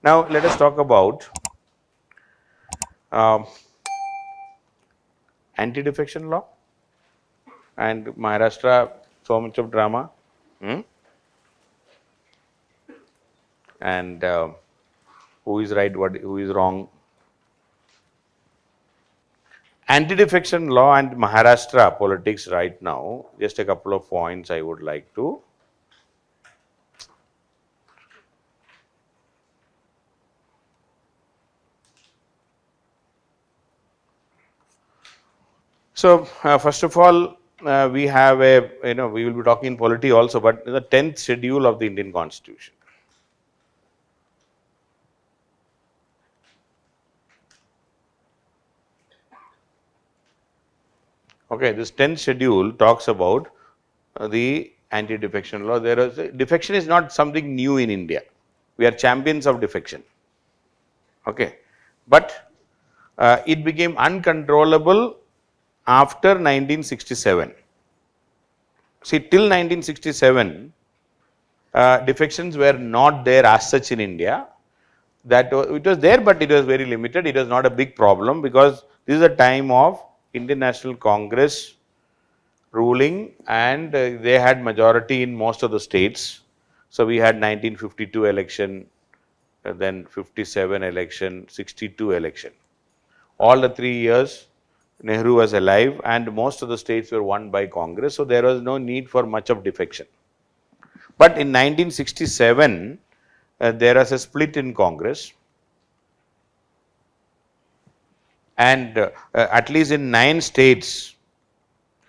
Now, let us talk about anti-defection law and Maharashtra, so much of drama. And who is right, who is wrong. Anti-defection law and Maharashtra politics right now, just a couple of points I would like to. So, first of all, we have a, we will be talking polity also, but the 10th schedule of the Indian Constitution. Okay, this 10th schedule talks about the anti-defection law. Defection is not something new in India. We are champions of defection. Okay, but it became uncontrollable after 1967. See, till 1967, defections were not there as such in India. That it was there, but it was very limited. It was not a big problem because this is a time of Indian National Congress ruling, and they had majority in most of the states. So we had 1952 election, then 57 election, 62 election. All the 3 years Nehru was alive, and most of the states were won by Congress. So there was no need for much of defection. But in 1967, there was a split in Congress, and at least in 9 states,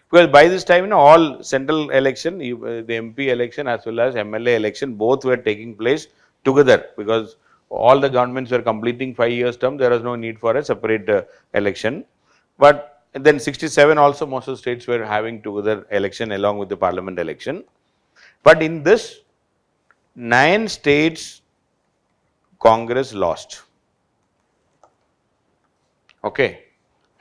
because by this time, all central election, the MP election as well as MLA election, both were taking place together, because all the governments were completing 5 years term. There was no need for a separate election. But then 67 also, most of the states were having together election along with the parliament election. But in this 9 states, Congress lost. Okay.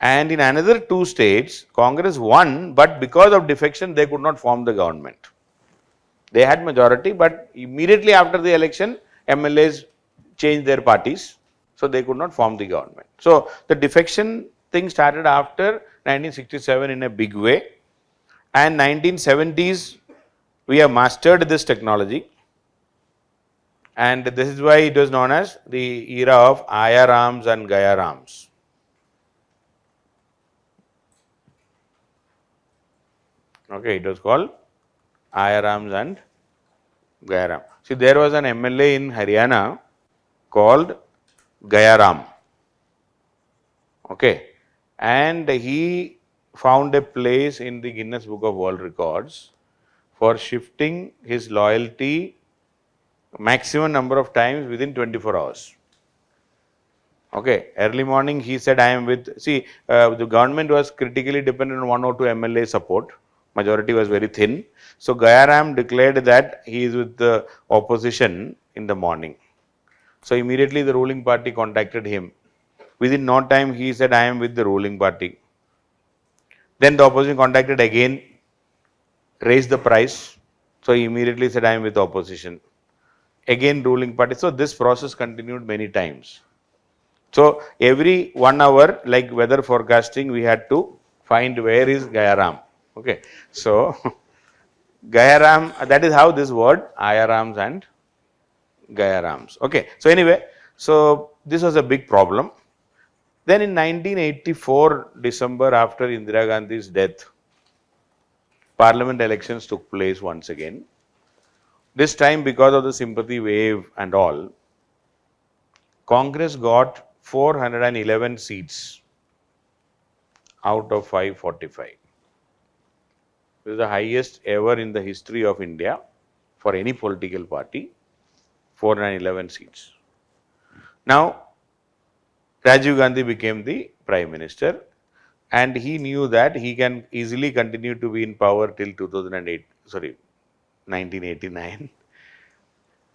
And in another 2 states, Congress won, but because of defection, they could not form the government. They had majority, but immediately after the election, MLAs changed their parties, so they could not form the government. So the defection thing started after 1967 in a big way, and 1970s, we have mastered this technology, and this is why it was known as the era of IRAMs and GAIARAMs. Okay, it was called IRAMs and GAIARAM. See, there was an MLA in Haryana called GAIARAM. Okay, and he found a place in the Guinness Book of World Records for shifting his loyalty maximum number of times within 24 hours. Okay, early morning he said, I am with, see, the government was critically dependent on 1 or 2 MLA support. Majority was very thin. So GAIARAM declared that he is with the opposition in the morning. So immediately the ruling party contacted him. Within no time he said, I am with the ruling party. Then the opposition contacted again, raised the price. So he immediately said, I am with the opposition. Again ruling party. So this process continued many times. So every 1 hour, like weather forecasting, we had to find where is GAIARAM. Okay, so GAIARAM, that is how this word IRAMs and GAIARAMs. Okay, so anyway, so this was a big problem. Then in 1984 December, after Indira Gandhi's death, parliament elections took place once again. This time, because of the sympathy wave and all, Congress got 411 seats out of 545. This is the highest ever in the history of India for any political party, 411 seats. Now, Rajiv Gandhi became the Prime Minister, and he knew that he can easily continue to be in power till 1989,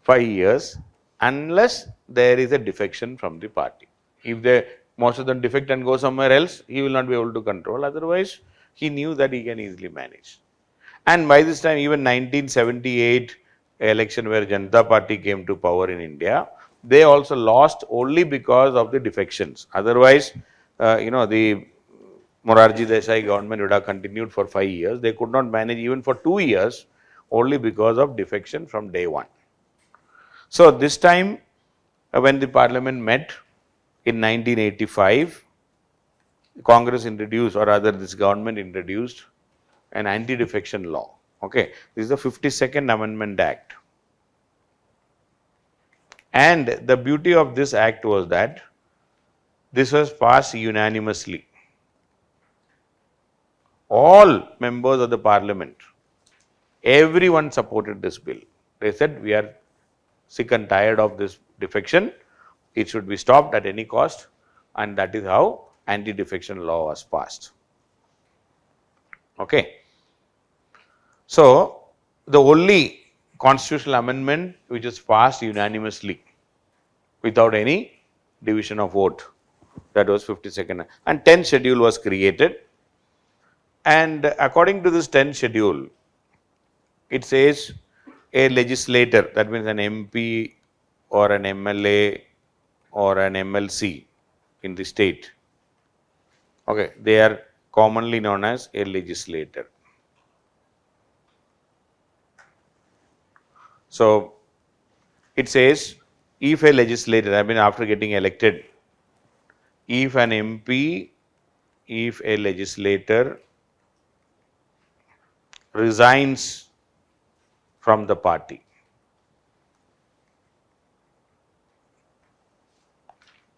5 years, unless there is a defection from the party. If most of them defect and go somewhere else, he will not be able to control. Otherwise, he knew that he can easily manage. And by this time, even 1978 election where Janata Party came to power in India, they also lost only because of the defections. Otherwise, the Morarji Desai government would have continued for 5 years. They could not manage even for 2 years only because of defection from day one. So, this time when the parliament met in 1985, Congress introduced, or rather this government introduced, an anti-defection law. Okay, this is the 52nd Amendment Act. And the beauty of this act was that this was passed unanimously. All members of the parliament, everyone supported this bill. They said, we are sick and tired of this defection. It should be stopped at any cost, and that is how anti-defection law was passed. Okay. So, the only constitutional amendment which is passed unanimously without any division of vote, that was 52nd, and 10th schedule was created. And according to this 10th schedule, it says a legislator, that means an MP or an MLA or an MLC in the state, okay, they are commonly known as a legislator. So, it says if a legislator, I mean after getting elected, if an MP, if a legislator resigns from the party,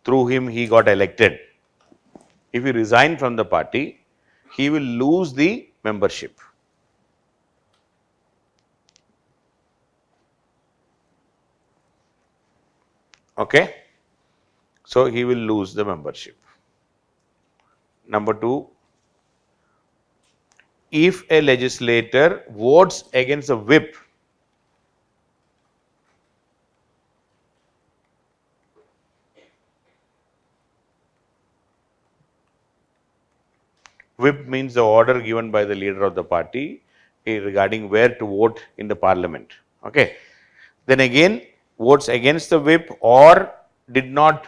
through him he got elected. If he resigns from the party, he will lose the membership. Okay. So, he will lose the membership. Number 2, if a legislator votes against a whip, whip means the order given by the leader of the party regarding where to vote in the parliament. Okay. Then again, votes against the whip or did not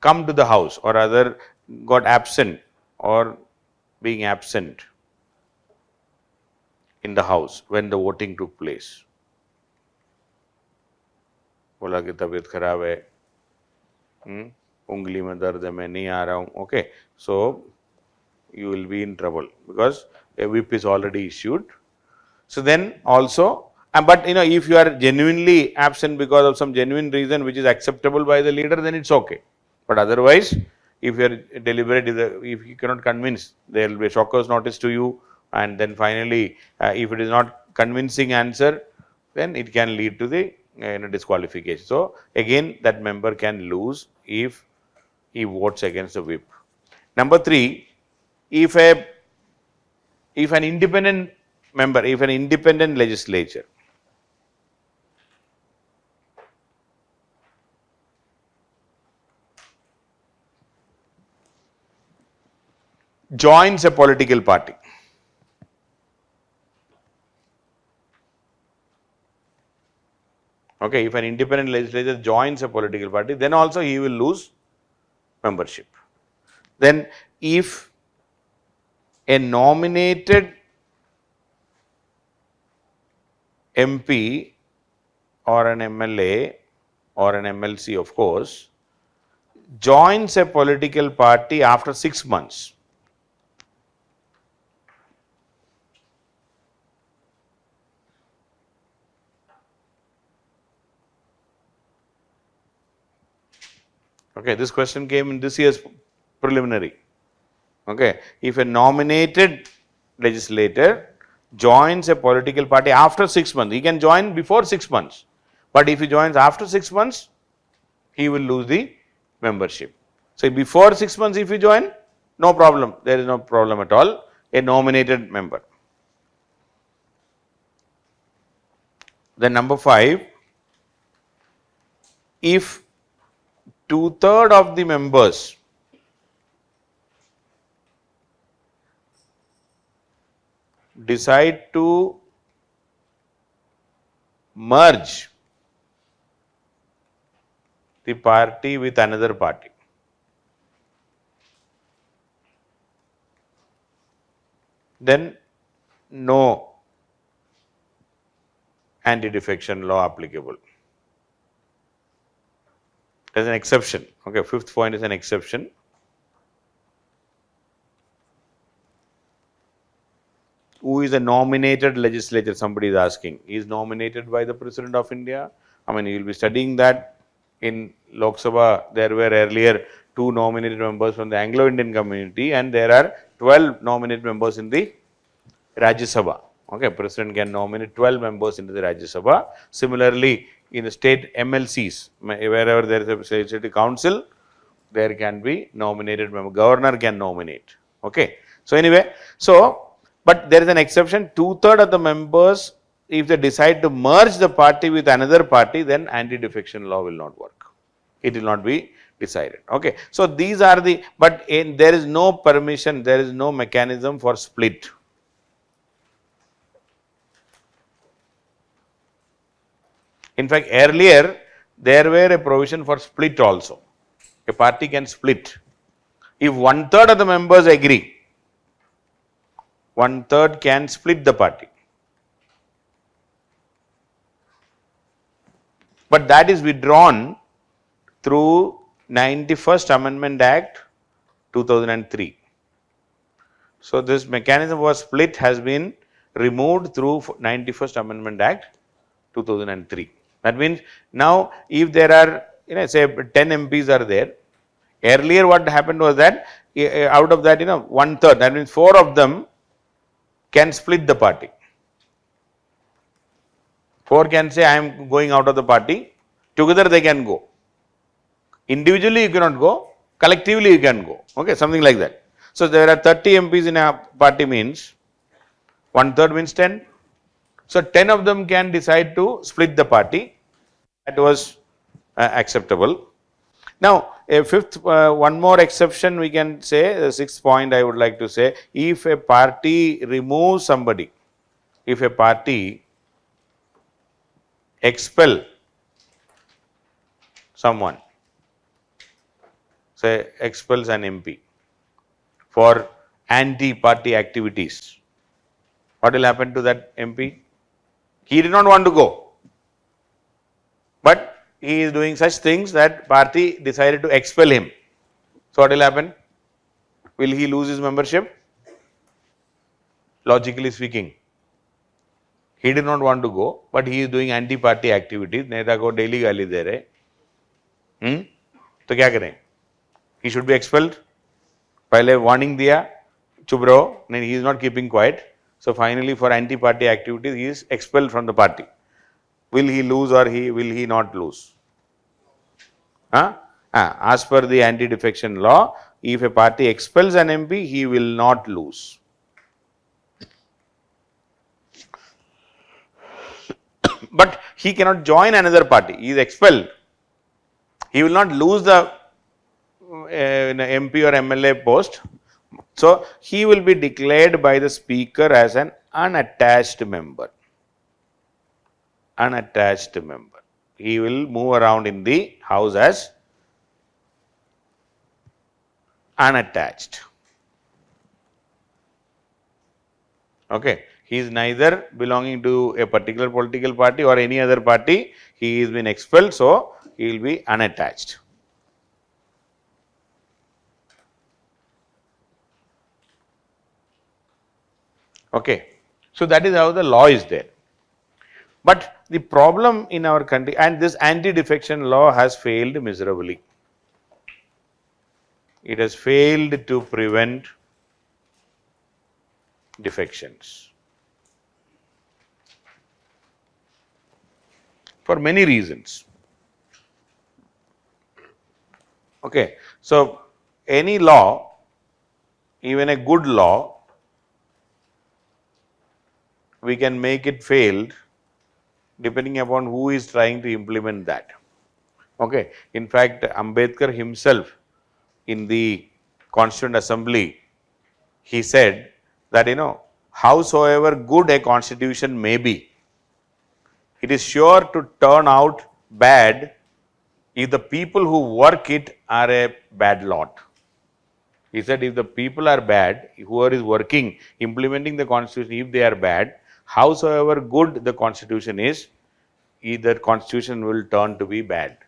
come to the house, or rather got absent or being absent in the house when the voting took place. बोला कि तबीयत खराब है, उंगली में दर्द है, मैं नहीं आ रहा हूँ. Okay, so you will be in trouble because a whip is already issued. So then also, but if you are genuinely absent because of some genuine reason which is acceptable by the leader, then it's okay. But otherwise, if you are deliberate, if you cannot convince, there will be a shocker's notice to you, and then finally, if it is not convincing answer, then it can lead to the disqualification. So again, that member can lose if he votes against the whip. Number 3, if an independent member, if an independent legislature joins a political party, okay, if an independent legislature joins a political party, then also he will lose membership. Then if a nominated MP or an MLA or an MLC, of course, joins a political party after 6 months, okay, this question came in this year's preliminary. Okay, if a nominated legislator joins a political party after 6 months, he can join before 6 months, but if he joins after 6 months, he will lose the membership. So, before 6 months if you join, no problem, there is no problem at all, a nominated member. Then number 5, if 2/3 of the members decide to merge the party with another party. Then no anti-defection law applicable. There's an exception. Okay, fifth point is an exception. Who is a nominated legislature? Somebody is asking. He is nominated by the President of India. I mean, you will be studying that in Lok Sabha. There were earlier 2 nominated members from the Anglo-Indian community, and there are 12 nominated members in the Rajya Sabha. Okay, President can nominate 12 members into the Rajya Sabha. Similarly, in the state MLCs, wherever there is a city council, there can be nominated member. Governor can nominate. Okay. So anyway, but there is an exception. 2/3 of the members, if they decide to merge the party with another party, then anti-defection law will not work. It will not be decided. Okay. So these are the, but there is no permission, there is no mechanism for split. In fact, earlier there were a provision for split also. A party can split. If 1/3 of the members agree, 1/3 can split the party. But that is withdrawn through 91st Amendment Act 2003. So this mechanism for split has been removed through 91st Amendment Act 2003. That means now if there are, say 10 MPs are there, earlier what happened was that out of that, 1/3, that means 4 of them can split the party. 4 can say, I am going out of the party, together they can go. Individually you cannot go, collectively you can go, okay, something like that. So there are 30 MPs in a party means 1/3 means 10. So 10 of them can decide to split the party. That was acceptable. Now, a fifth, one more exception we can say, the sixth point I would like to say, if a party removes somebody, if a party expel someone, say expels an MP for anti-party activities, what will happen to that MP? He did not want to go, but he is doing such things that party decided to expel him. So what will happen? Will he lose his membership? Logically speaking, he did not want to go, but he is doing anti-party activities. नेता को daily गाली दे रहे, तो क्या करें? He should be expelled. पहले warning दिया, चुप रहो, नहीं, he is not keeping quiet. So finally, for anti-party activities, he is expelled from the party. Will he lose or will he not lose? As per the anti-defection law, if a party expels an MP, he will not lose. But he cannot join another party. He is expelled. He will not lose the MP or MLA post. So he will be declared by the speaker as an unattached member. Unattached member. He will move around in the house as unattached. Okay. He is neither belonging to a particular political party or any other party. He has been expelled, so he will be unattached. Okay. So that is how the law is there. But the problem in our country, and this anti-defection law has failed miserably. It has failed to prevent defections for many reasons. Okay. So any law, even a good law, we can make it failed depending upon who is trying to implement that. Okay. In fact, Ambedkar himself in the Constituent Assembly, he said that, howsoever good a constitution may be, it is sure to turn out bad if the people who work it are a bad lot. He said if the people are bad, whoever is working, implementing the constitution, if they are bad, howsoever good the constitution is, either constitution will turn to be bad.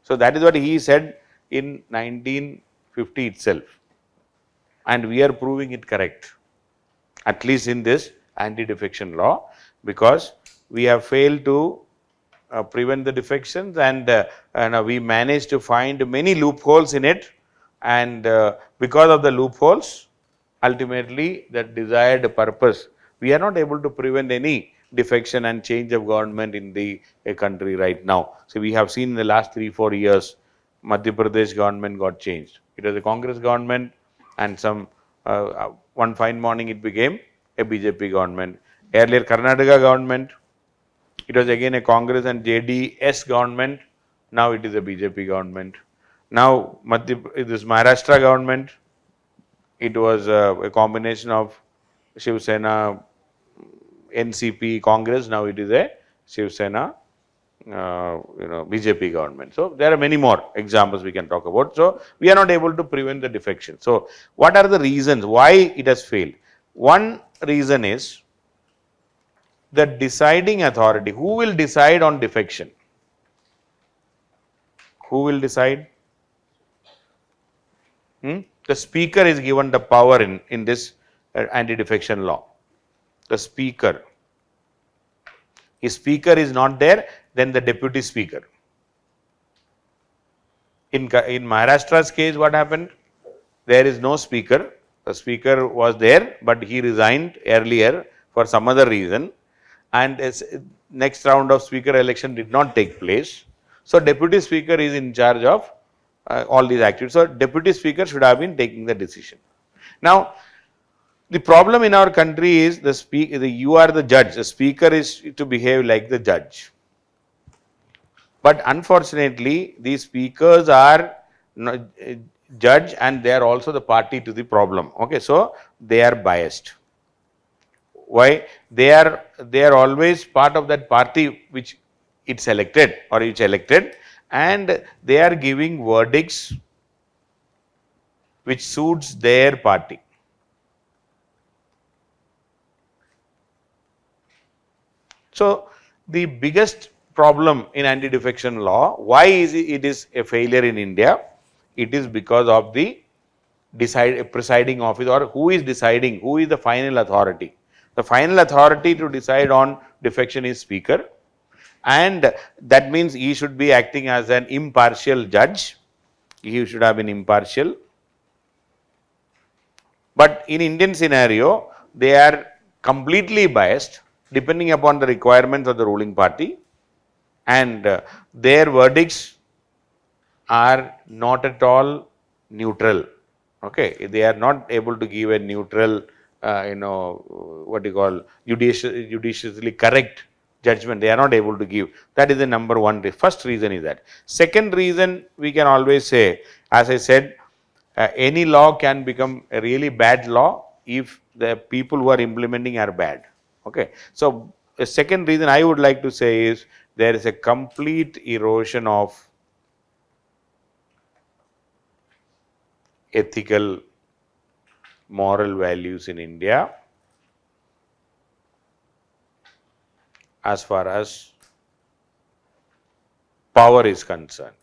So that is what he said in 1950 itself, and we are proving it correct, at least in this anti-defection law, because we have failed to prevent the defections, and we managed to find many loopholes in it, and because of the loopholes, ultimately the desired purpose, we are not able to prevent any defection and change of government in the country right now. So we have seen in the last 3-4 years, Madhya Pradesh government got changed. It was a Congress government, and one fine morning it became a BJP government. Earlier Karnataka government, it was again a Congress and JDS government. Now it is a BJP government. Now this Maharashtra government, it was a combination of Shiv Sena, NCP, Congress. Now it is a Shiv Sena, BJP government. So there are many more examples we can talk about. So we are not able to prevent the defection. So what are the reasons why it has failed? One reason is the deciding authority. Who will decide on defection? Who will decide? The speaker is given the power in this anti-defection law. The speaker. If speaker is not there, then the deputy speaker. In Maharashtra's case, what happened? There is no speaker. The speaker was there, but he resigned earlier for some other reason, and next round of speaker election did not take place. So deputy speaker is in charge of all these activities. So deputy speaker should have been taking the decision. Now, the problem in our country is you are the judge. The speaker is to behave like the judge. But unfortunately, these speakers are judge, and they are also the party to the problem. Okay, so they are biased. Why? They are always part of that party which it selected or which elected, and they are giving verdicts which suits their party. So the biggest problem in anti-defection law, why is it is a failure in India? It is because of the presiding office, or who is deciding, who is the final authority. The final authority to decide on defection is speaker, and that means he should be acting as an impartial judge. He should have been impartial. But in Indian scenario, they are completely biased depending upon the requirements of the ruling party, and their verdicts are not at all neutral. Okay, they are not able to give a neutral, what you call judiciously correct judgment. They are not able to give. That is the number one. First reason is that. Second reason, we can always say, as I said, any law can become a really bad law if the people who are implementing are bad. Okay, so a second reason I would like to say is there is a complete erosion of ethical, moral values in India as far as power is concerned.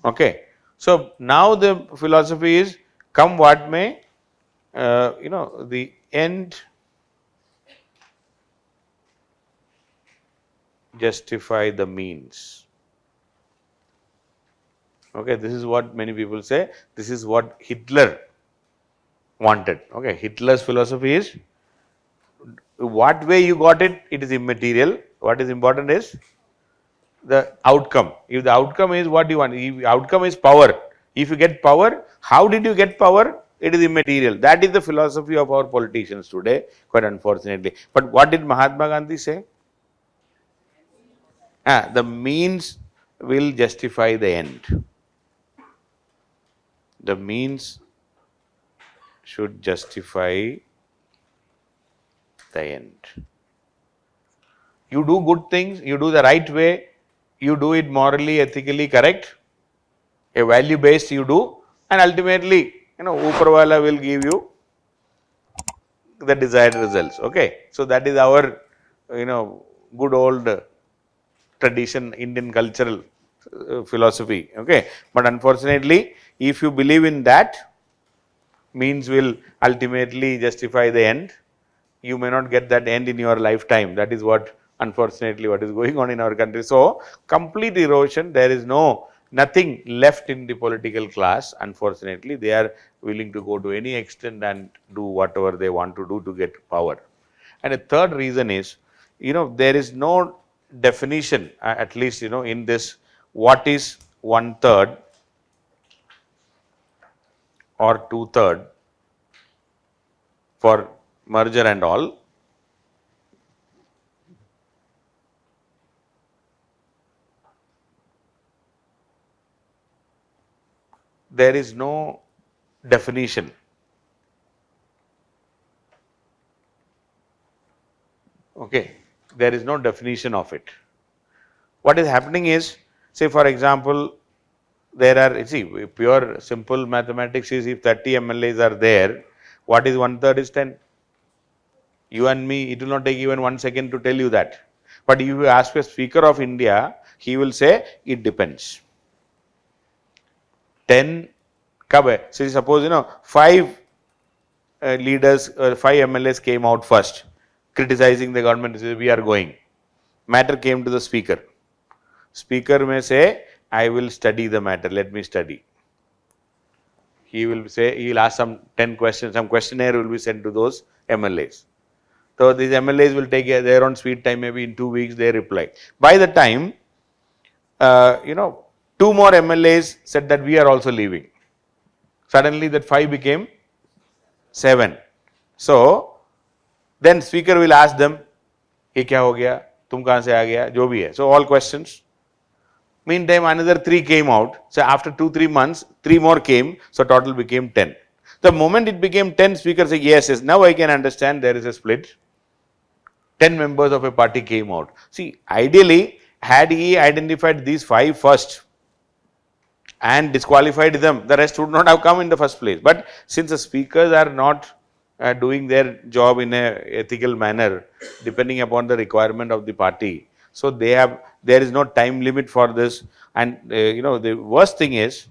Okay, so now the philosophy is, come what may, the end justify the means. Okay, this is what many people say. This is what Hitler wanted. Okay, Hitler's philosophy is, what way you got it, it is immaterial. What is important is the outcome. If the outcome is what you want, if the outcome is power, if you get power, how did you get power? It is immaterial. That is the philosophy of our politicians today, quite unfortunately. But what did Mahatma Gandhi say? The means will justify the end. the means should justify the end. You do good things, you do the right way, you do it morally, ethically correct, a value based you do, and ultimately, Uparwala will give you the desired results. Okay, so that is our, good old tradition, Indian cultural philosophy. Okay, but unfortunately, if you believe in that, means will ultimately justify the end. You may not get that end in your lifetime. That is what, unfortunately, what is going on in our country. So, complete erosion, there is nothing left in the political class. Unfortunately, they are willing to go to any extent and do whatever they want to do to get power. And a third reason is, there is no definition, at least, in this, what is 1/3 or 2/3 for merger and all. There is no definition. Okay, there is no definition of it. What is happening is, say for example, there are, see, pure simple mathematics is if 30 MLAs are there, what is 1/3 is 10. You and me, it will not take even 1 second to tell you that. But if you ask a speaker of India, he will say it depends. 10 कब है? So suppose 5 leaders, 5 MLAs came out first criticizing the government. We are going. Matter came to the speaker. Speaker may say, I will study the matter. Let me study. He will say, he will ask some 10 questions. Some questionnaire will be sent to those MLAs. So these MLAs will take their own sweet time. Maybe in 2 weeks they reply. By the time, 2 more MLAs said that we are also leaving. Suddenly that 5 became 7. So then speaker will ask them, ये क्या हो गया? तुम कहाँ से आ गया? जो भी है. So all questions. Meantime, another 3 came out. So after 2-3 months, 3 more came. So total became 10. The moment it became 10, speaker said, yes, yes, now I can understand there is a split. 10 members of a party came out. See, ideally, had he identified these 5 first and disqualified them, the rest would not have come in the first place. But since the speakers are not doing their job in a ethical manner, depending upon the requirement of the party, so there is no time limit for this. And the worst thing is,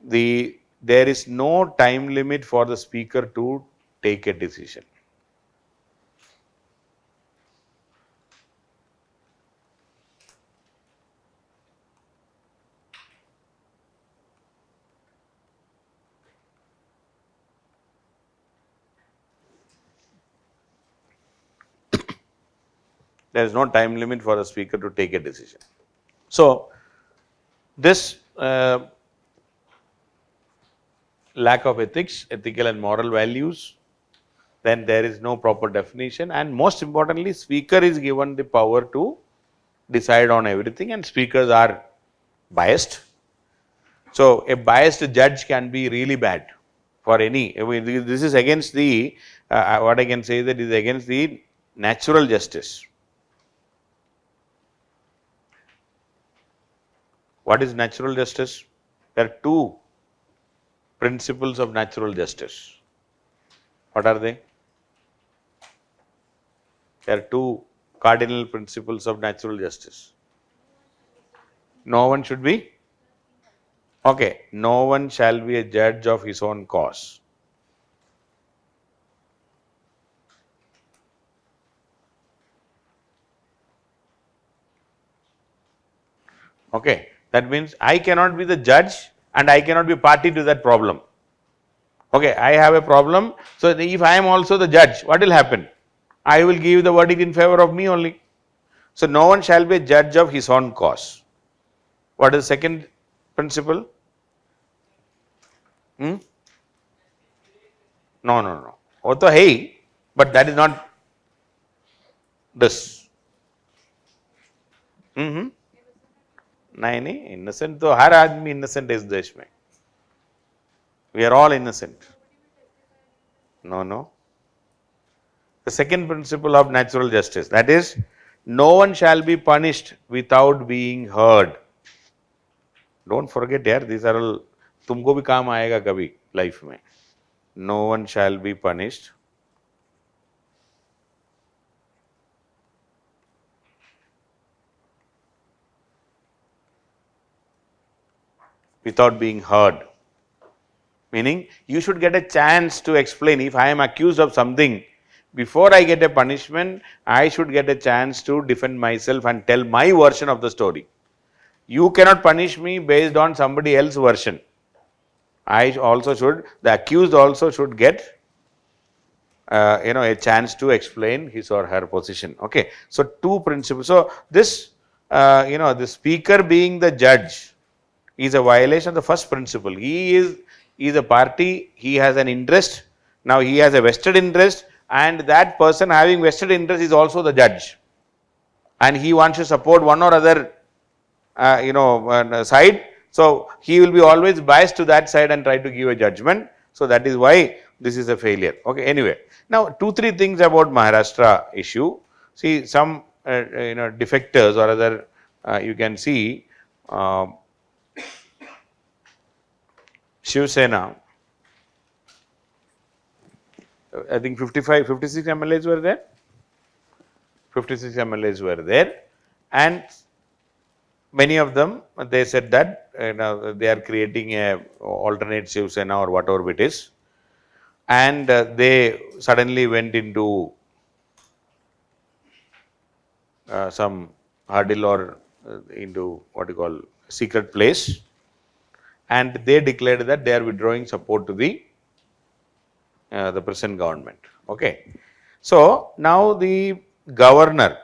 there is no time limit for the speaker to take a decision. There is no time limit for a speaker to take a decision. So this lack of ethics, ethical and moral values, then there is no proper definition, and most importantly, speaker is given the power to decide on everything, and speakers are biased. So a biased judge can be really bad for any. I mean, this is against the what I can say that is against the natural justice. What is natural justice? There are 2 principles of natural justice. What are they? There are 2 cardinal principles of natural justice. No one should be, okay, no one shall be a judge of his own cause. Okay, that means I cannot be the judge and I cannot be party to that problem. Okay, I have a problem, so if I am also the judge, what will happen? I will give the verdict in favor of me only. So no one shall be a judge of his own cause. What is the second principle? No, no, no. वो तो है ही, but that is not this. नहीं नहीं, innocent तो हर आदमी innocent है इस देश में. We are all innocent. No. The second principle of natural justice, that is, no one shall be punished without being heard. Don't forget यार, these are all तुमको भी काम आएगा कभी life में. No one shall be punished without being heard. Meaning, you should get a chance to explain. If I am accused of something, before I get a punishment, I should get a chance to defend myself and tell my version of the story. You cannot punish me based on somebody else's version. The accused also should get a chance to explain his or her position. Okay. So, two principles. So, this, the speaker being the judge is a violation of the first principle. He is a party, he has an interest, now he has a vested interest, and that person having vested interest is also the judge. And he wants to support one or other, side. So, he will be always biased to that side and try to give a judgment. So, that is why this is a failure. Okay. Anyway, now 2-3 things about Maharashtra issue. See, some defectors or other, you can see Shiv Sena, I think 56 MLAs were there. 56 MLAs were there, and many of them, they said that they are creating a alternate Shiv Sena or whatever it is, and they suddenly went into some hurdle or into what you call secret place, and they declared that they are withdrawing support to the present government. Okay. So, now the governor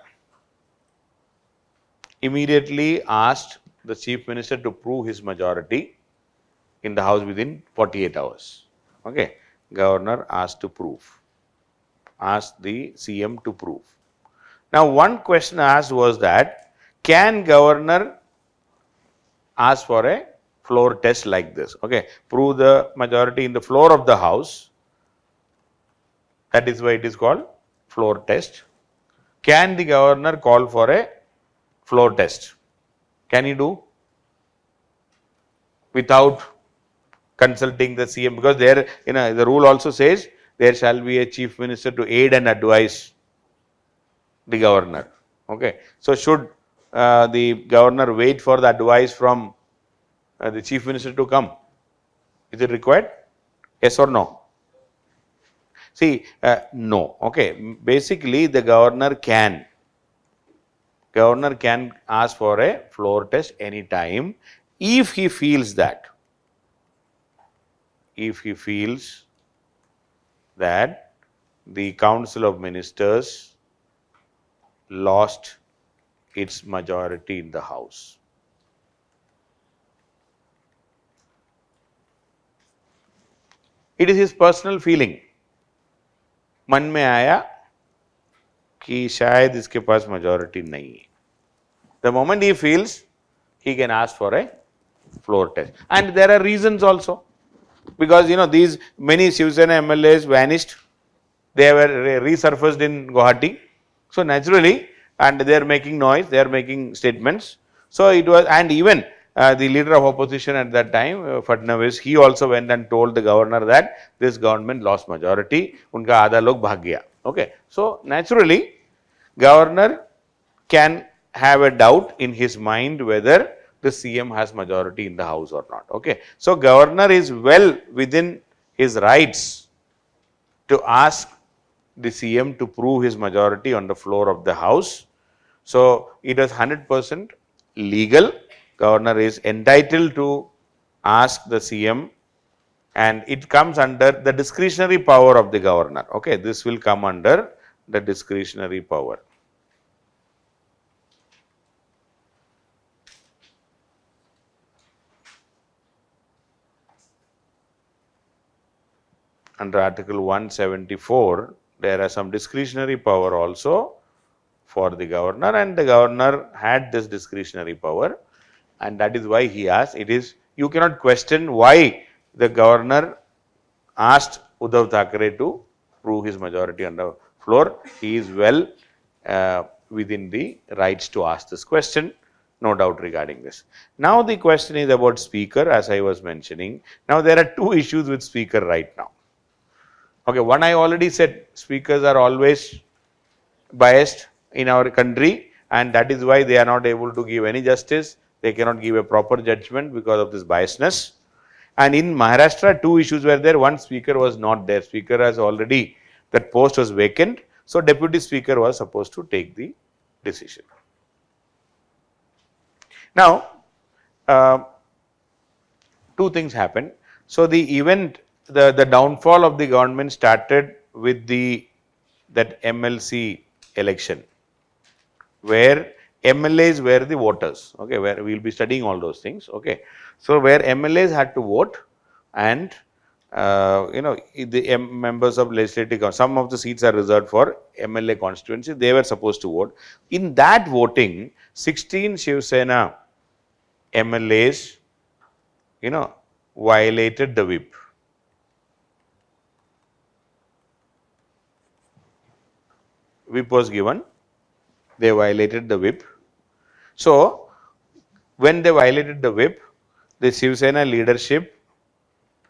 immediately asked the chief minister to prove his majority in the house within 48 hours. Okay. Governor asked the CM to prove. Now, one question asked was that, can governor ask for a floor test like this? Okay. Prove the majority in the floor of the house. That is why it is called floor test. Can the governor call for a floor test? Can he do? Without consulting the CM, because there, the rule also says there shall be a chief minister to aid and advise the governor. Okay. So, should the governor wait for the advice from the chief minister to come? Is it required? Yes or no? See, no. Okay. Basically, the governor can ask for a floor test anytime if he feels that the Council of Ministers lost its majority in the house. It is his personal feeling. मन में आया कि शायद इसके पास majority नहीं है. The moment he feels, he can ask for a floor test. And there are reasons also. Because these many Shiv Sena MLAs vanished. They were resurfaced in Guwahati. So, naturally, and they are making noise, they are making statements. So, it was, and even the leader of opposition at that time, Fadnavis, he also went and told the governor that this government lost majority, unka आधा लोग भाग गया. Okay. So, naturally, governor can have a doubt in his mind whether the CM has majority in the house or not. Okay. So, governor is well within his rights to ask the CM to prove his majority on the floor of the house. So, it is 100% legal. Governor is entitled to ask the CM, and it comes under the discretionary power of the governor. Okay, this will come under the discretionary power. Under Article 174, there are some discretionary power also for the governor, and the governor had this discretionary power. And that is why he asked, you cannot question why the governor asked Uddhav Thackeray to prove his majority on the floor. He is well within the rights to ask this question, no doubt regarding this. Now the question is about speaker, as I was mentioning. Now there are two issues with speaker right now. Okay, one I already said, speakers are always biased in our country, and that is why they are not able to give any justice. They cannot give a proper judgment because of this biasness. And in Maharashtra, two issues were there. One, speaker was not there. Speaker has already, that post was vacant. So deputy speaker was supposed to take the decision. Now, two things happened. So the event, the downfall of the government started with that MLC election, where MLAs were the voters, okay, where we will be studying all those things, okay. So where MLAs had to vote, and the members of legislative, some of the seats are reserved for MLA constituency, they were supposed to vote. In that voting, 16 Shiv Sena MLAs, violated the whip. Whip was given, they violated the whip. So, when they violated the whip, the Shiv Sena leadership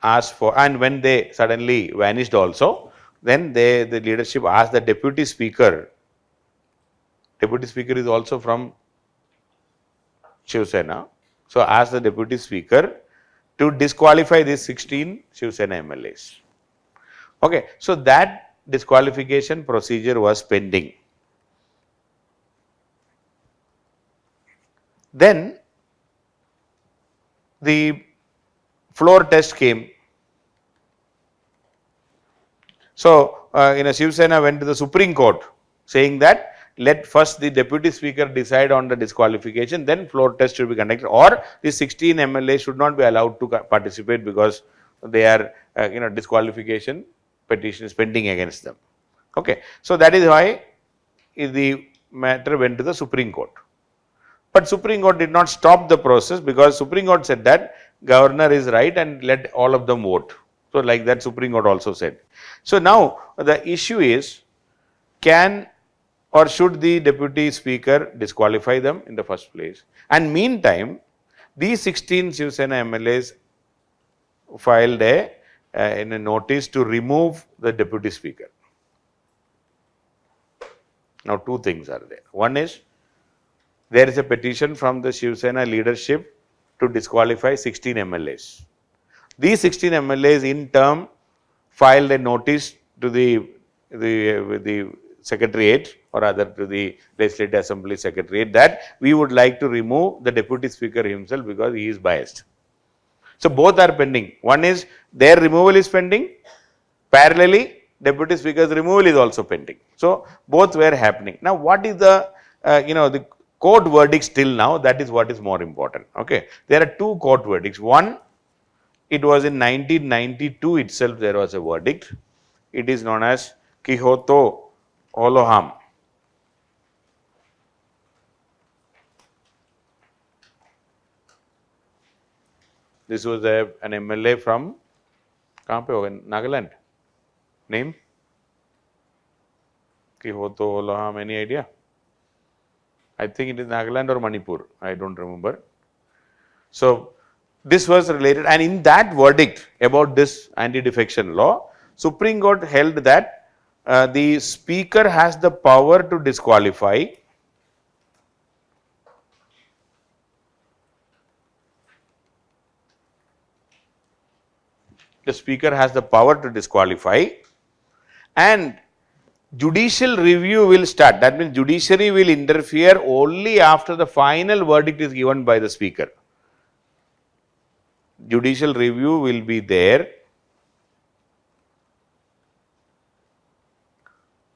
asked for, and when they suddenly vanished also, then the leadership asked the deputy speaker is also from Shiv Sena, so asked the deputy speaker to disqualify these 16 Shiv Sena MLAs. Okay, so that disqualification procedure was pending. Then the floor test came. So, Shiv Sena went to the Supreme Court saying that let first the deputy speaker decide on the disqualification, then floor test should be conducted, or the 16 MLAs should not be allowed to participate because they are, disqualification petition is pending against them. Okay. So, that is why the matter went to the Supreme Court. But Supreme Court did not stop the process, because Supreme Court said that governor is right and let all of them vote. So, like that Supreme Court also said. So, now the issue is, can or should the deputy speaker disqualify them in the first place? And meantime, these 16 Shiv Sena MLAs filed a notice to remove the deputy speaker. Now, two things are there. One is, there is a petition from the Shiv Sena leadership to disqualify 16 MLAs. These 16 MLAs in turn filed a notice to the secretariat, or rather to the Legislative Assembly secretariat, that we would like to remove the deputy speaker himself because he is biased. So, both are pending. One is their removal is pending, parallelly deputy speaker's removal is also pending. So, both were happening. Now, what is the the court verdict till now? That is what is more important. Okay, there are two court verdicts. One, it was in 1992 itself there was a verdict. It is known as Quixoto Oloham. This was an MLA from Nagaland. Name? Quixoto Oloham, any idea? I think it is Nagaland or Manipur, I don't remember. So, this was related, and in that verdict about this anti-defection law, Supreme Court held that the speaker has the power to disqualify and judicial review will start. That means judiciary will interfere only after the final verdict is given by the speaker. Judicial review will be there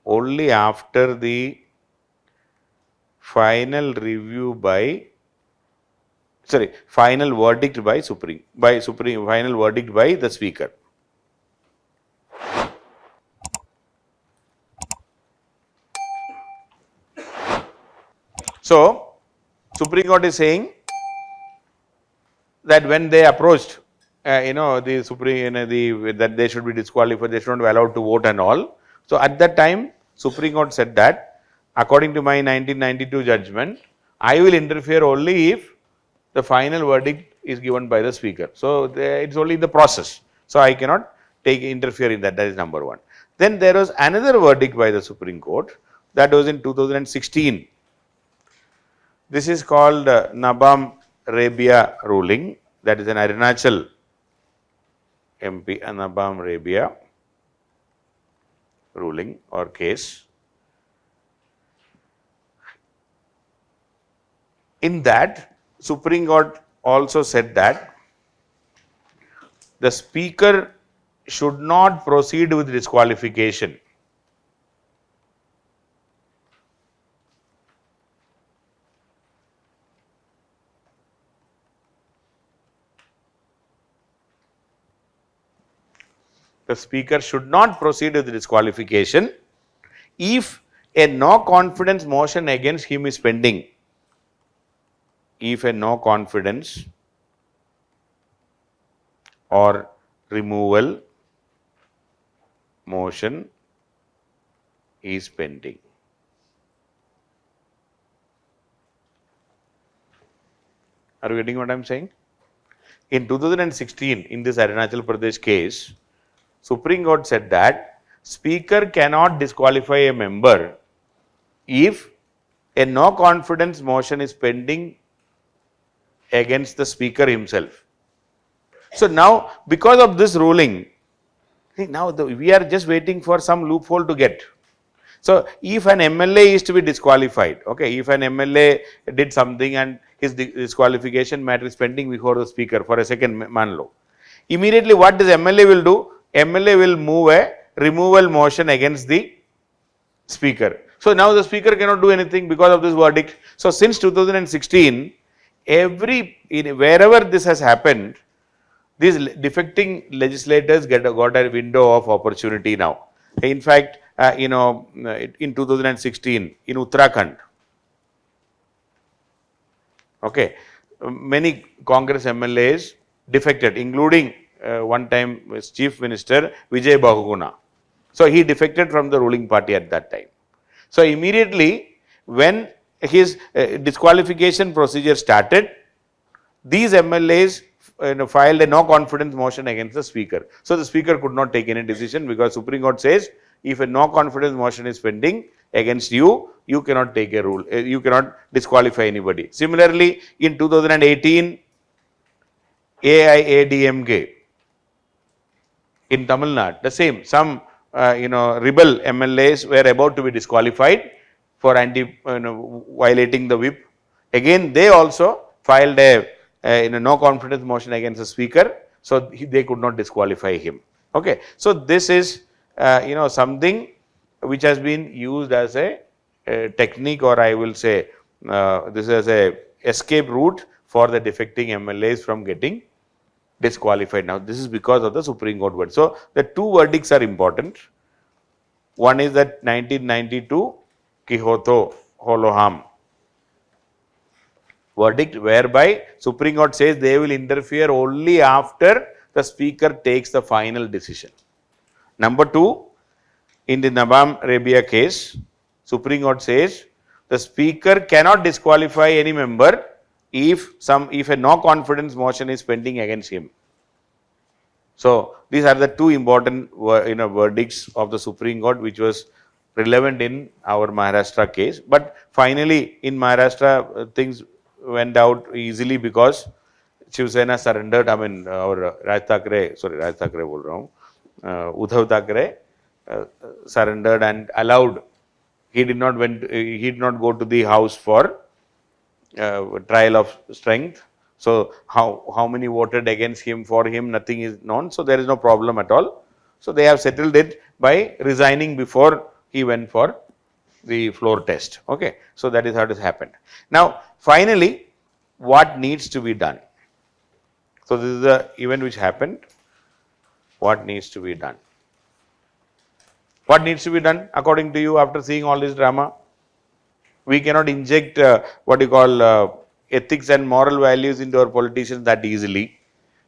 only after the final verdict by final verdict by the speaker. So, Supreme Court is saying that when they approached the Supreme, that they should be disqualified, they should not be allowed to vote and all. So at that time, Supreme Court said that, according to my 1992 judgment, I will interfere only if the final verdict is given by the speaker. So it's only the process. So I cannot interfere in that. That is number one. Then there was another verdict by the Supreme Court that was in 2016. This is called Nabam Rabia ruling. That is an Arunachal MP, Nabam Rabia ruling or case. In that, Supreme Court also said that the speaker should not proceed with disqualification. The speaker should not proceed with disqualification if a no confidence motion against him is pending. If a no confidence or removal motion is pending. Are you getting what I am saying? In 2016, in this Arunachal Pradesh case, Supreme Court said that speaker cannot disqualify a member if a no confidence motion is pending against the speaker himself. So now, because of this ruling, now we are just waiting for some loophole to get. So if an MLA is to be disqualified, okay, if an MLA did something and his disqualification matter is pending before the speaker for a second manlo, immediately what does MLA will do? MLA will move a removal motion against the speaker. So now the speaker cannot do anything because of this verdict. So since 2016, wherever this has happened, these defecting legislators got a window of opportunity now. In fact, in 2016 in Uttarakhand, okay, many Congress MLAs defected, including one time Chief Minister Vijay Bahuguna. So he defected from the ruling party at that time. So immediately when his disqualification procedure started, these MLAs filed a no confidence motion against the speaker. So the speaker could not take any decision because Supreme Court says if a no confidence motion is pending against you, you cannot take a rule, you cannot disqualify anybody. Similarly, in 2018, AIADMK in Tamil Nadu, the same, some rebel MLAs were about to be disqualified for violating the whip. Again, they also filed a no confidence motion against the speaker, so they could not disqualify him. Okay, so this is something which has been used as a technique, or I will say this is a escape route for the defecting MLAs from getting disqualified. Now this is because of the Supreme Court verdict. So the two verdicts are important. One is that 1992 Quijotho Holoham verdict, whereby Supreme Court says they will interfere only after the speaker takes the final decision. Number two, in the Nabam Rabia case, Supreme Court says the speaker cannot disqualify any member if a no confidence motion is pending against him. So these are the two important verdicts of the Supreme Court which was relevant in our Maharashtra case. But finally, in Maharashtra, things went out easily because Shiv Sena surrendered. I mean, our Uddhav Thackeray surrendered and allowed. He did not go to the house for trial of strength. So how many voted against him, for him, nothing is known. So there is no problem at all. So they have settled it by resigning before he went for the floor test. Okay, so that is how it has happened. Now finally, what needs to be done? So this is the event which happened. What needs to be done? What needs to be done according to you after seeing all this drama? We cannot inject ethics and moral values into our politicians that easily.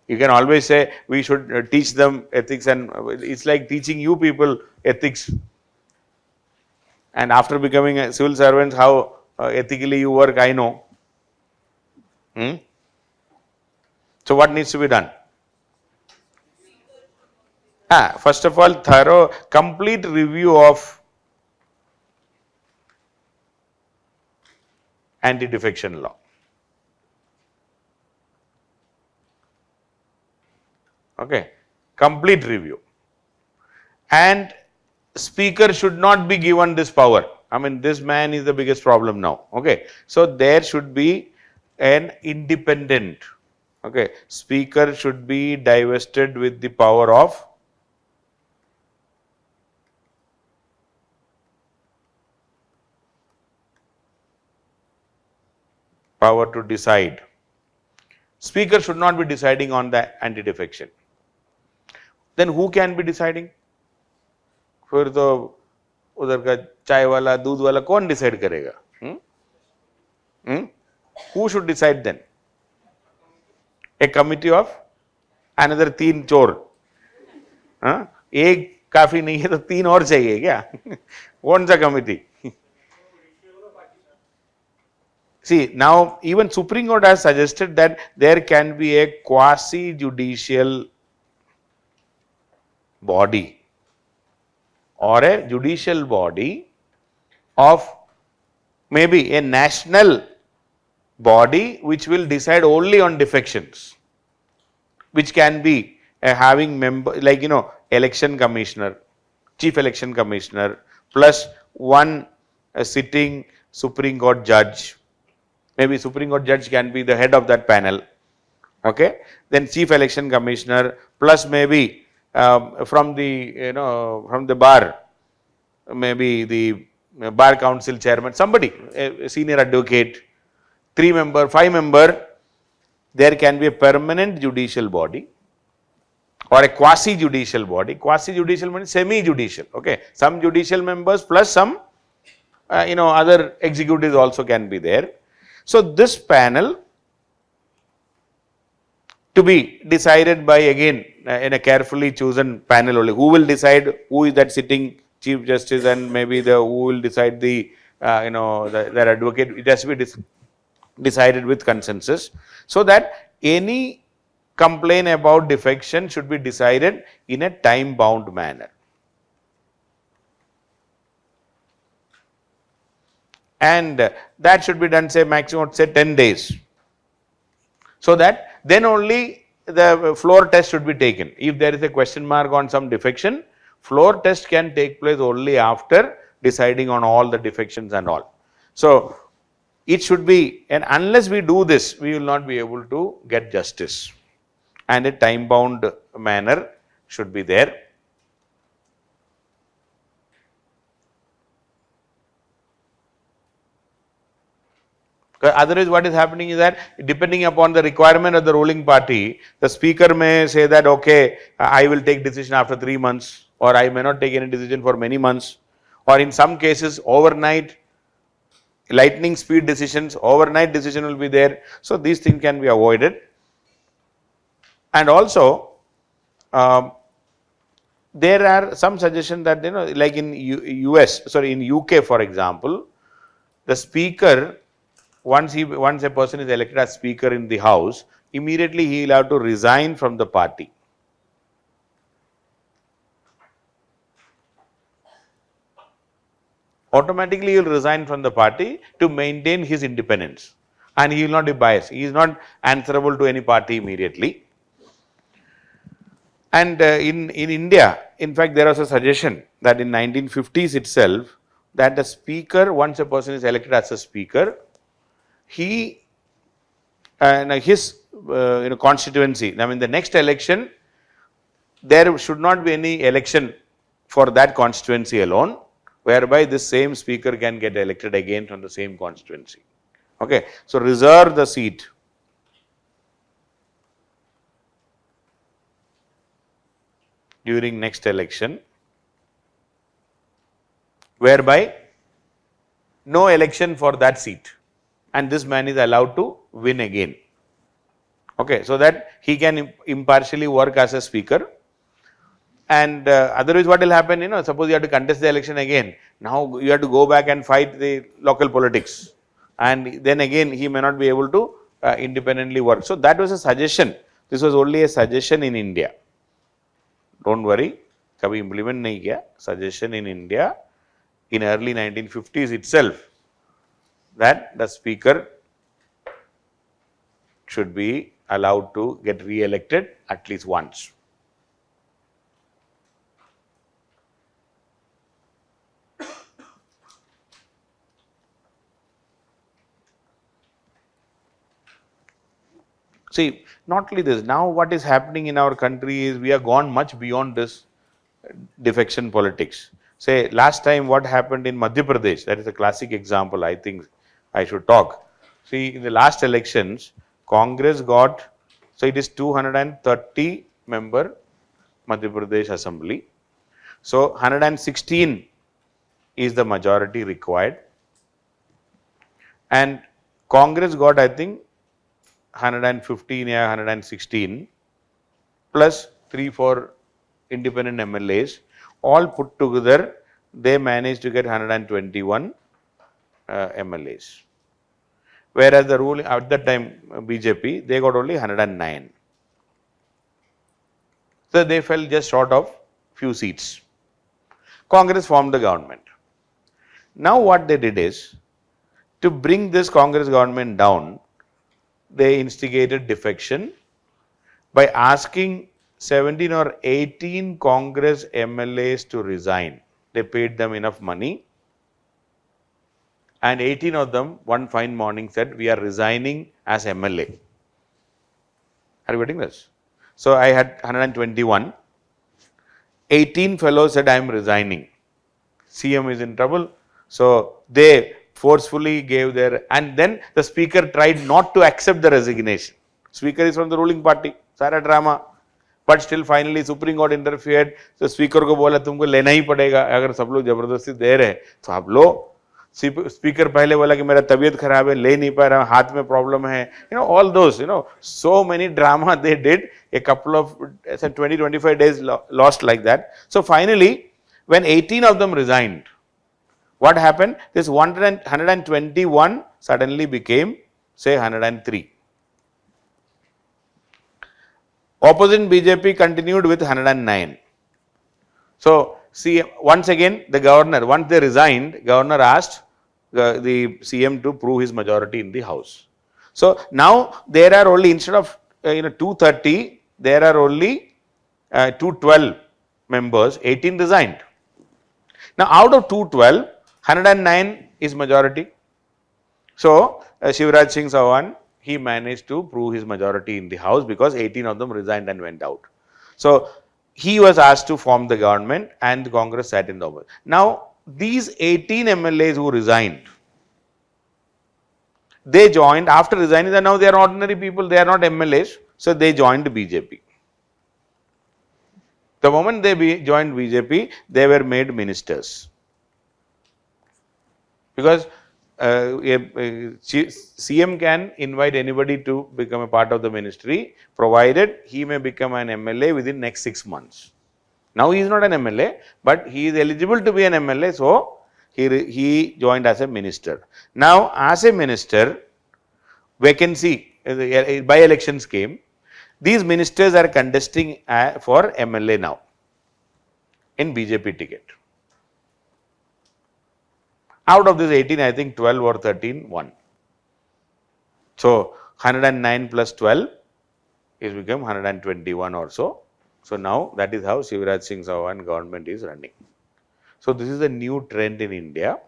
You can always say we should teach them ethics, and it's like teaching you people ethics. And after becoming a civil servant, how ethically you work, I know. So what needs to be done? First of all, thorough, complete review of anti-defection law. Okay, complete review. And speaker should not be given this power. I mean, this man is the biggest problem now. Okay, so there should be an independent. Okay, speaker should be divested with the power to decide. Speaker should not be deciding on the anti-defection. Then who can be deciding? फिर तो उधर का चाय वाला दूध वाला कौन decide करेगा? Who should decide then? A committee of another 3 चोर. एक काफी नहीं है तो 3 और चाहिए क्या? कौन सा committee? See, now even Supreme Court has suggested that there can be a quasi-judicial body or a judicial body of maybe a national body which will decide only on defections, which can be having member like election commissioner, chief election commissioner, plus one sitting Supreme Court judge. Maybe Supreme Court judge can be the head of that panel. Okay, then chief election commissioner plus maybe from the bar, maybe the bar council chairman, somebody, a senior advocate, 3-member, 5-member. There can be a permanent judicial body or a quasi-judicial body. Quasi-judicial means semi-judicial. Okay, some judicial members plus some other executives also can be there. So this panel to be decided by again in a carefully chosen panel only. Who will decide who is that sitting chief justice and maybe who will decide the their advocate. It has to be decided with consensus, so that any complaint about defection should be decided in a time bound manner. And that should be done, say maximum, say 10 days. So that then only the floor test should be taken. If there is a question mark on some defection, floor test can take place only after deciding on all the defections and all. So it should be, and unless we do this, we will not be able to get justice. And a time bound manner should be there. Otherwise, what is happening is that depending upon the requirement of the ruling party, the speaker may say that, okay, I will take decision after 3 months, or I may not take any decision for many months, or in some cases overnight, lightning speed decisions, overnight decision will be there. So these things can be avoided. And also, there are some suggestions that, like in in UK, for example, the speaker, once a person is elected as speaker in the house, immediately he will have to resign from the party. Automatically he will resign from the party to maintain his independence, and he will not be biased. He is not answerable to any party immediately. And in India, in fact, there was a suggestion that in 1950s itself, that the speaker, once a person is elected as a speaker, his constituency, I mean the next election, there should not be any election for that constituency alone, whereby this same speaker can get elected again from the same constituency. Okay, so reserve the seat. During next election, whereby no election for that seat, and this man is allowed to win again. Okay, so that he can impartially work as a speaker. And otherwise what will happen, suppose you have to contest the election again. Now you have to go back and fight the local politics. And then again he may not be able to independently work. So that was a suggestion. This was only a suggestion in India. Don't worry, kabhi implement nahi kiya. Suggestion in India in early 1950s itself, that the speaker should be allowed to get re-elected at least once. See, not only this, now what is happening in our country is we have gone much beyond this defection politics. Say, last time what happened in Madhya Pradesh, that is a classic example, I think I should talk. See, in the last elections, Congress got, so it is 230 member Madhya Pradesh Assembly. So 116 is the majority required. And Congress got, I think, 115 or 116 plus 3-4 independent MLAs, all put together they managed to get 121 MLAs. Whereas the ruling at that time BJP, they got only 109. So they fell just short of few seats. Congress formed the government. Now what they did is, to bring this Congress government down, they instigated defection by asking 17 or 18 Congress MLAs to resign. They paid them enough money, and 18 of them one fine morning said, we are resigning as MLA. Are you getting this? So I had 121. 18 fellows said, I am resigning. CM is in trouble. So they forcefully gave their, and then the speaker tried not to accept the resignation. Speaker is from the ruling party, सारा drama. But still finally Supreme Court interfered. So speaker को बोला तुमको लेना ही पड़ेगा, अगर सब लोग जबरदस्ती दे रहे तो आप लो. Speaker पहले बोला कि मेरा तबीयत खराब है, ले नहीं पा रहा, हाथ में problem है. All those, so many drama they did. A couple of 20-25 days lost like that. So finally, when 18 of them resigned, what happened? This 121 suddenly became, say, 103. Opposite BJP continued with 109. So, see, once again, the governor, once they resigned, governor asked the CM to prove his majority in the house. So, now there are only, instead of 230, there are only 212 members, 18 resigned. Now, out of 212, 109 is majority. So, Shivraj Singh Chauhan, he managed to prove his majority in the house because 18 of them resigned and went out. So, he was asked to form the government and the Congress sat in the opposition. Now, these 18 MLAs who resigned, they joined, after resigning, and now they are ordinary people, they are not MLAs, so they joined BJP. The moment they joined BJP, they were made ministers. Because CM can invite anybody to become a part of the ministry, provided he may become an MLA within next 6 months. Now he is not an MLA, but he is eligible to be an MLA, so he joined as a minister. Now, as a minister, vacancy, by-elections came. These ministers are contesting for MLA now in BJP ticket. Out of this 18, I think 12 or 13 won. So, 109 plus 12 is become 121 or so. So, now that is how Shivraj Singh Chauhan government is running. So, this is a new trend in India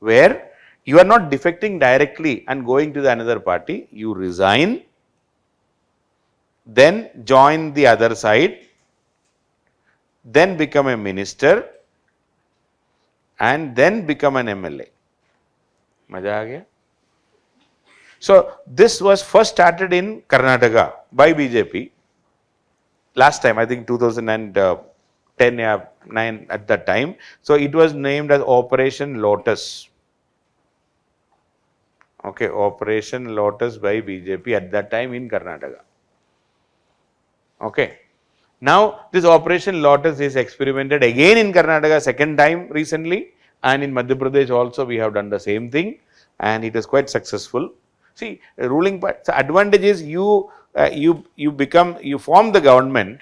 where you are not defecting directly and going to the another party. You resign, then join the other side, then become a minister, and then become an MLA. Maja aa gaya? So, this was first started in Karnataka by BJP. Last time, I think 2010 or 9 at that time. So, it was named as Operation Lotus. Okay, Operation Lotus by BJP at that time in Karnataka. Okay. Now, this Operation Lotus is experimented again in Karnataka second time recently, and in Madhya Pradesh also we have done the same thing, and it is quite successful. See, ruling party, so advantage is you form the government,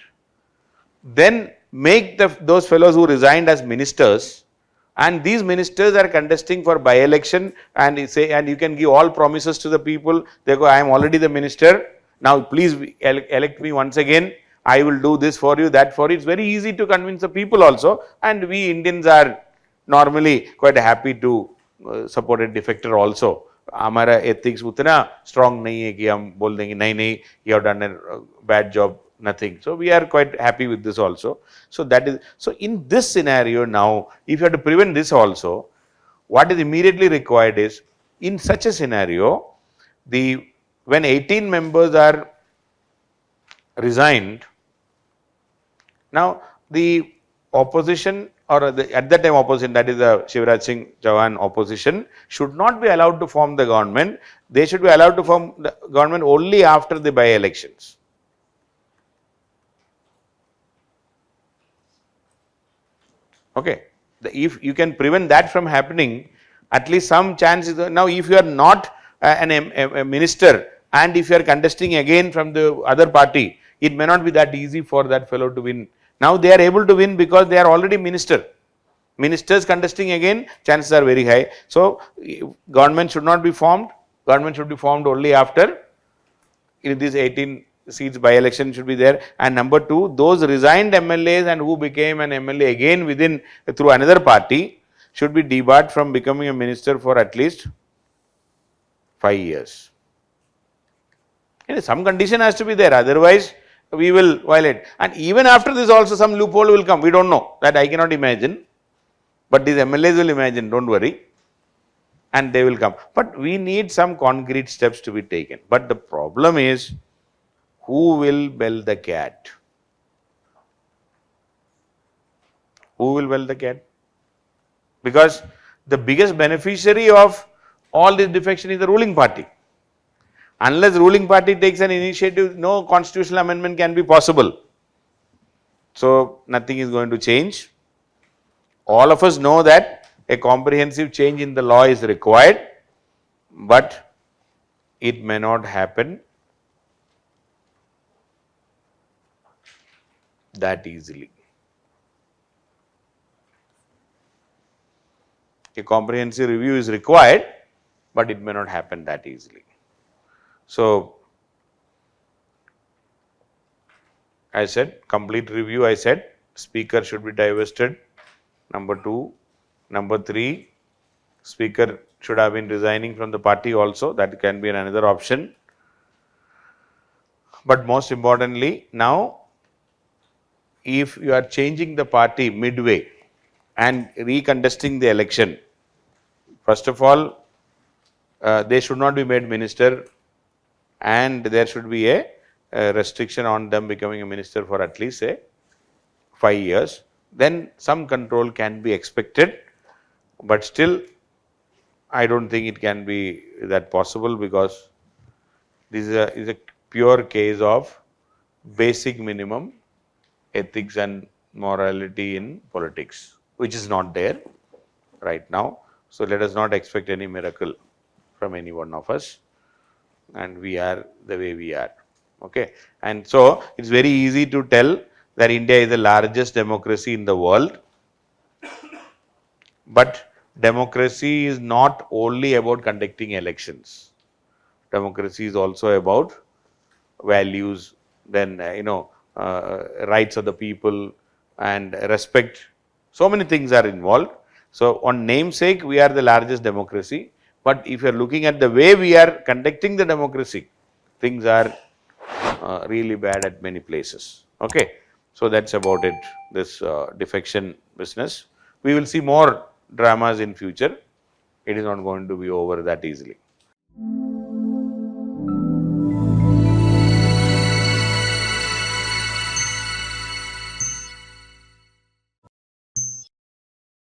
then make those fellows who resigned as ministers, and these ministers are contesting for by-election, and you can give all promises to the people. They go, I am already the minister, now please elect me once again, I will do this for you, that for you. It's very easy to convince the people also, and we Indians are normally quite happy to support a defector also. हमारा ethics उतना strong नहीं है कि हम बोल देंगे नहीं नहीं you have done a bad job, nothing. So we are quite happy with this also. So that is, so in this scenario now, if you have to prevent this also, what is immediately required is, in such a scenario, when 18 members are resigned, now the opposition, or at that time opposition, that is the Shivraj Singh Chauhan opposition, should not be allowed to form the government. They should be allowed to form the government only after the by-elections. Okay. If you can prevent that from happening, at least some chance is. Now, if you are not a minister, and if you are contesting again from the other party, it may not be that easy for that fellow to win. Now they are able to win because they are already minister. Ministers contesting again, chances are very high. So government should not be formed. Government should be formed only after these 18 seats by election should be there. And number two, those resigned MLAs and who became an MLA again through another party should be debarred from becoming a minister for at least 5 years. Some condition has to be there, otherwise we will violate. And even after this also some loophole will come, we don't know, that I cannot imagine, but these MLAs will imagine, don't worry, and they will come. But we need some concrete steps to be taken. But the problem is, who will bell the cat? Who will bell the cat? Because the biggest beneficiary of all this defection is the ruling party. Unless ruling party takes an initiative, no constitutional amendment can be possible. So nothing is going to change. All of us know that a comprehensive change in the law is required, but it may not happen that easily. A comprehensive review is required, but it may not happen that easily. So, I said complete review, I said speaker should be divested, number 2. Number 3, speaker should have been resigning from the party also, that can be another option. But most importantly, now if you are changing the party midway and recontesting the election, first of all, they should not be made minister, and there should be a restriction on them becoming a minister for at least 5 years. Then some control can be expected, but still I don't think it can be that possible, because this is a pure case of basic minimum ethics and morality in politics, which is not there right now. So let us not expect any miracle from any one of us, and we are the way we are. Okay. And so it's very easy to tell that India is the largest democracy in the world, but democracy is not only about conducting elections. Democracy is also about values, then rights of the people and respect. So many things are involved. So on namesake, we are the largest democracy, but if you are looking at the way we are conducting the democracy, things are really bad at many places. Okay. So that's about it, this defection business. We will see more dramas in future. It is not going to be over that easily.